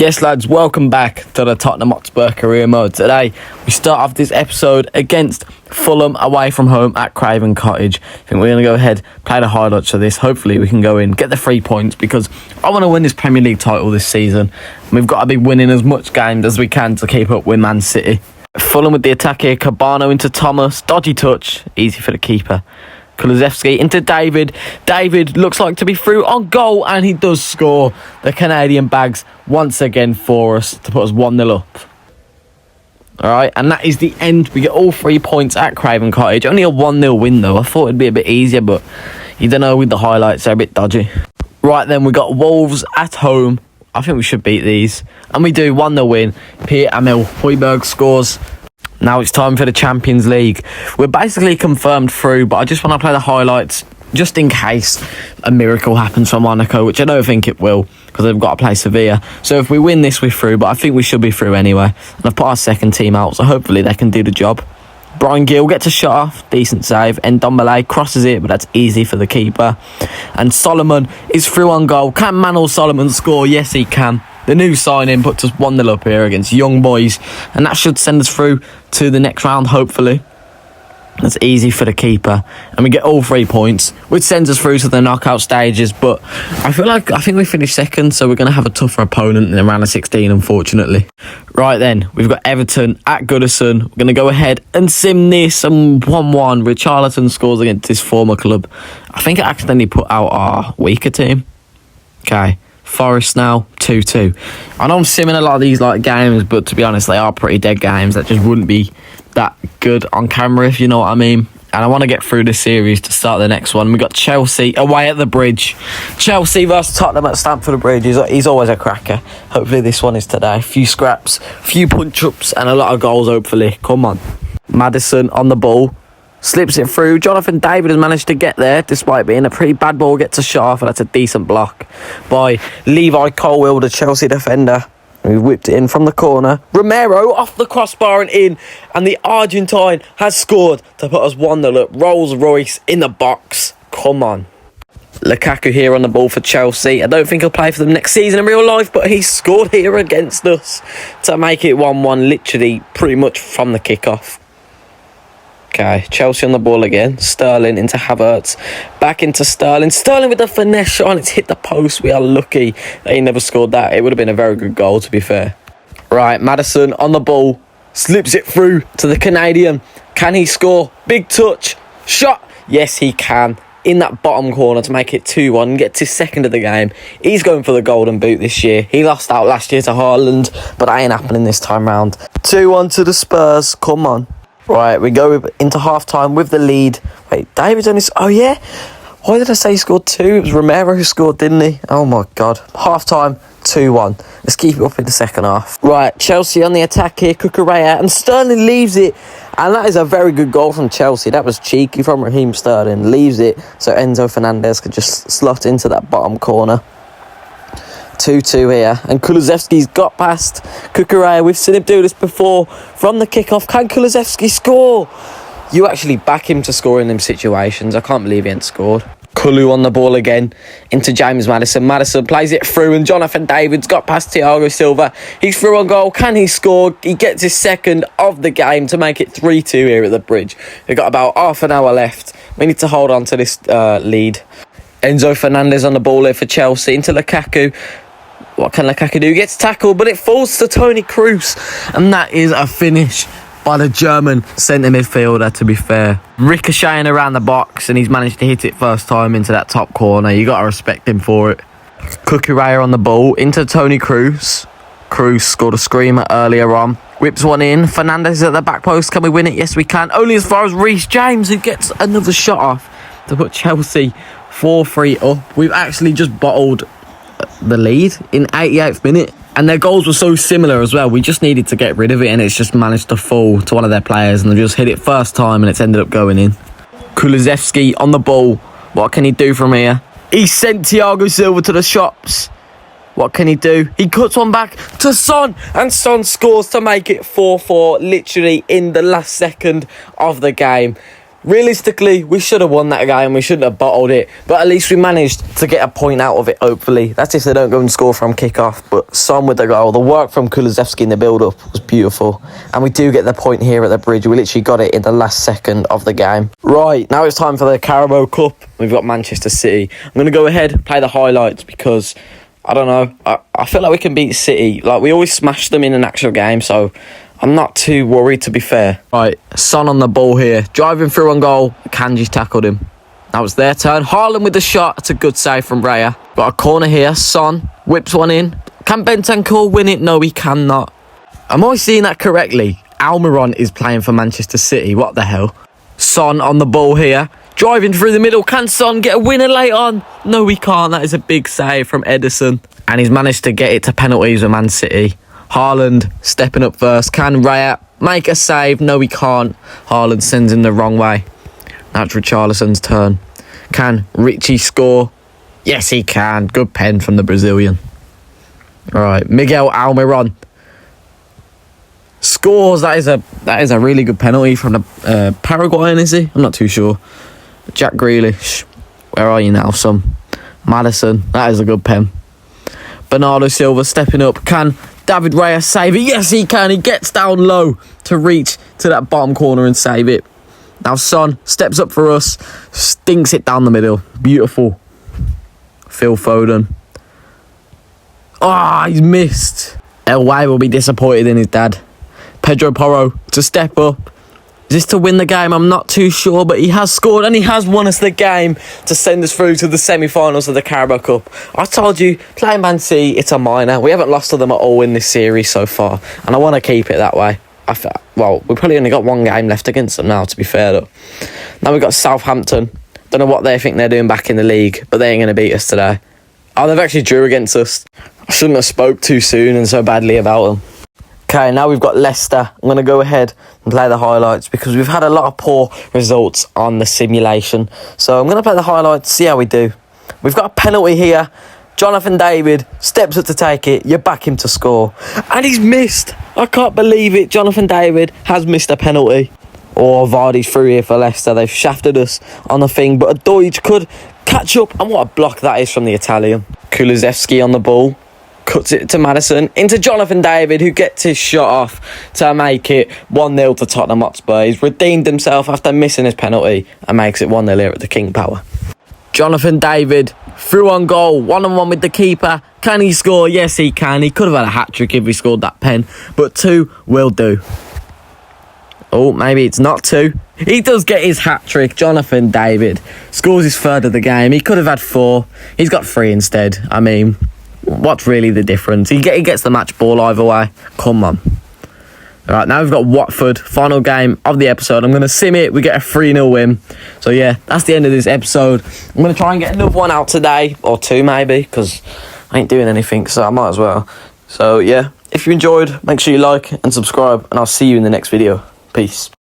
Yes, lads, welcome back to the Tottenham Hotspur career mode. Today, we start off this episode against Fulham away from home at Craven Cottage. I think we're going to go ahead, play the highlights of this. Hopefully, we can go in, get the 3 points, because I want to win this Premier League title this season. We've got to be winning as much games as we can to keep up with Man City. Fulham with the attack here. Cabano into Thomas. Dodgy touch. Easy for the keeper. Kulusevski into David. David looks like to be through on goal, and he does score. The Canadian bags once again for us to put us 1-0 up. Alright, and that is the end. We get all 3 points at Craven Cottage. Only a 1-0 win though. I thought it'd be a bit easier, but you don't know, with the highlights, they're a bit dodgy. Right then, we got Wolves at home. I think we should beat these. And we do, 1-0 win. Pierre-Emile Højbjerg scores. Now it's time for the Champions League. We're basically confirmed through, but I just want to play the highlights just in case a miracle happens for Monaco, which I don't think it will, because they've got to play Sevilla. So if we win this, we're through, but I think we should be through anyway. And I've put our second team out, so hopefully they can do the job. Brian Gill gets a shot off, decent save. Ndombele crosses it, but that's easy for the keeper. And Solomon is through on goal. Can Manuel Solomon score? Yes, he can. The new signing puts us 1-0 up here against Young Boys, and that should send us through to the next round, hopefully. That's easy for the keeper, and we get all 3 points, which sends us through to the knockout stages. But I think we finished second, so we're going to have a tougher opponent in the round of 16, unfortunately. Right then, we've got Everton at Goodison. We're going to go ahead and sim this, and 1-1. Richarlison scores against his former club. I think I accidentally put out our weaker team. Okay. Forest now, 2-2. I know I'm simming a lot of these games, but to be honest, they are pretty dead games that just wouldn't be that good on camera, if you know what I mean. And I want to get through this series to start the next one. We got Chelsea away at the Bridge. Chelsea versus Tottenham at Stamford Bridge. He's always a cracker. Hopefully this one is today. A few scraps, a few punch-ups, and a lot of goals, hopefully. Come on. Maddison on the ball. Slips it through. Jonathan David has managed to get there, despite being a pretty bad ball. Gets a shot off, and that's a decent block by Levi Colwill, the Chelsea defender. We've whipped it in from the corner. Romero off the crossbar and in, and the Argentine has scored to put us 1-0 up. Rolls Royce in the box. Come on. Lukaku here on the ball for Chelsea. I don't think he'll play for them next season in real life, but he scored here against us to make it 1-1, literally pretty much from the kickoff. Okay, Chelsea on the ball again. Sterling into Havertz. Back into Sterling. Sterling with the finesse shot, and it's hit the post. We are lucky that he never scored that. It would have been a very good goal, to be fair. Right, Maddison on the ball. Slips it through to the Canadian. Can he score? Big touch. Shot. Yes, he can. In that bottom corner to make it 2-1. Gets his second of the game. He's going for the golden boot this year. He lost out last year to Haaland, but that ain't happening this time round. 2-1 to the Spurs. Come on. Right, we go into half-time with the lead. Wait, David's only... Oh, yeah? Why did I say he scored 2? It was Romero who scored, didn't he? Oh, my God. Half-time, 2-1. Let's keep it up in the second half. Right, Chelsea on the attack here. Cucurella, and Sterling leaves it. And that is a very good goal from Chelsea. That was cheeky from Raheem Sterling. Leaves it so Enzo Fernandez could just slot into that bottom corner. 2-2 here, and Kulusevski's got past Cucurella. We've seen him do this before from the kickoff. Can Kulusevski score? You actually back him to score in them situations. I can't believe he ain't scored. Kulu on the ball again into James Maddison. Maddison plays it through, and Jonathan David's got past Thiago Silva. He's through on goal. Can he score? He gets his second of the game to make it 3-2 here at the Bridge. We've got about half an hour left. We need to hold on to this lead. Enzo Fernandez on the ball here for Chelsea into Lukaku. What can Lukaku do? Gets tackled, but it falls to Toni Kroos. And that is a finish by the German centre midfielder, to be fair. Ricocheting around the box, and he's managed to hit it first time into that top corner. You got to respect him for it. Cucurella on the ball into Toni Kroos. Kroos scored a screamer earlier on. Whips one in. Fernandez at the back post. Can we win it? Yes, we can. Only as far as Reece James, who gets another shot off to put Chelsea 4-3 up. We've actually just bottled the lead in 88th minute, and their goals were so similar as well. We just needed to get rid of it, and it's just managed to fall to one of their players, and they just hit it first time, and it's ended up going in. Kulusevski on the ball. What can he do from here? He sent Thiago Silva to the shops. What can he do? He cuts one back to Son, and Son scores to make it 4-4 literally in the last second of the game. realistically, we should have won that game. We shouldn't have bottled it. But at least we managed to get a point out of it, hopefully. That's if they don't go and score from kick-off. But Son with the goal. The work from Kulusevski in the build-up was beautiful. And we do get the point here at the bridge. We literally got it in the last second of the game. Right, now it's time for the Carabao Cup. We've got Manchester City. I'm going to go ahead, play the highlights because, I don't know, I feel like we can beat City. Like, we always smash them in an actual game, so I'm not too worried, to be fair. Right, Son on the ball here. Driving through on goal. Kanji's tackled him. That was their turn. Haaland with the shot. It's a good save from Raya. Got a corner here. Son whips one in. Can Bentancur win it? No, he cannot. Am I seeing that correctly? Almiron is playing for Manchester City. What the hell? Son on the ball here. Driving through the middle. Can Son get a winner late on? No, he can't. That is a big save from Ederson. And he's managed to get it to penalties with Man City. Haaland stepping up first. Can Raya make a save? No, he can't. Haaland sends him the wrong way. Now it's Richarlison's turn. Can Richie score? Yes, he can. Good pen from the Brazilian. All right, Miguel Almiron scores. That is a really good penalty from the Paraguayan, is he? I'm not too sure. Jack Grealish. Where are you now, son? Maddison. That is a good pen. Bernardo Silva stepping up. Can David Raya save it? Yes, he can. He gets down low to reach to that bottom corner and save it. Now Son steps up for us. Stinks it down the middle. Beautiful. Phil Foden. Ah, he's missed. El Way will be disappointed in his dad. Pedro Porro to step up. Is this to win the game? I'm not too sure, but he has scored and he has won us the game to send us through to the semi-finals of the Carabao Cup. I told you, playing Man City, it's a minor. We haven't lost to them at all in this series so far, and I want to keep it that way. Well, we've probably only got one game left against them now, to be fair, though. Now we've got Southampton. Don't know what they think they're doing back in the league, but they ain't going to beat us today. Oh, they've actually drew against us. I shouldn't have spoke too soon and so badly about them. Okay, now we've got Leicester. I'm going to go ahead and play the highlights because we've had a lot of poor results on the simulation. So I'm going to play the highlights, see how we do. We've got a penalty here. Jonathan David steps up to take it. You back him to score. And he's missed. I can't believe it. Jonathan David has missed a penalty. Oh, Vardy's through here for Leicester. They've shafted us on the thing. But a Deutsch could catch up. And what a block that is from the Italian. Kulusevski on the ball. Cuts it to Maddison, into Jonathan David, who gets his shot off to make it 1-0 to Tottenham Hotspur. He's redeemed himself after missing his penalty and makes it 1-0 here at the King Power. Jonathan David, through on goal, 1-on-1 with the keeper. Can he score? Yes, he can. He could have had a hat-trick if he scored that pen, but 2 will do. Oh, maybe it's not 2. He does get his hat-trick. Jonathan David scores his 3rd of the game. He could have had 4. He's got 3 instead. I mean, what's really the difference? He gets the match ball either way. Come on. All right, now we've got Watford. Final game of the episode. I'm going to sim it. We get a 3-0 win. So, yeah, that's the end of this episode. I'm going to try and get another one out today. Or 2, maybe. Because I ain't doing anything. So, I might as well. So, yeah. If you enjoyed, make sure you like and subscribe. And I'll see you in the next video. Peace.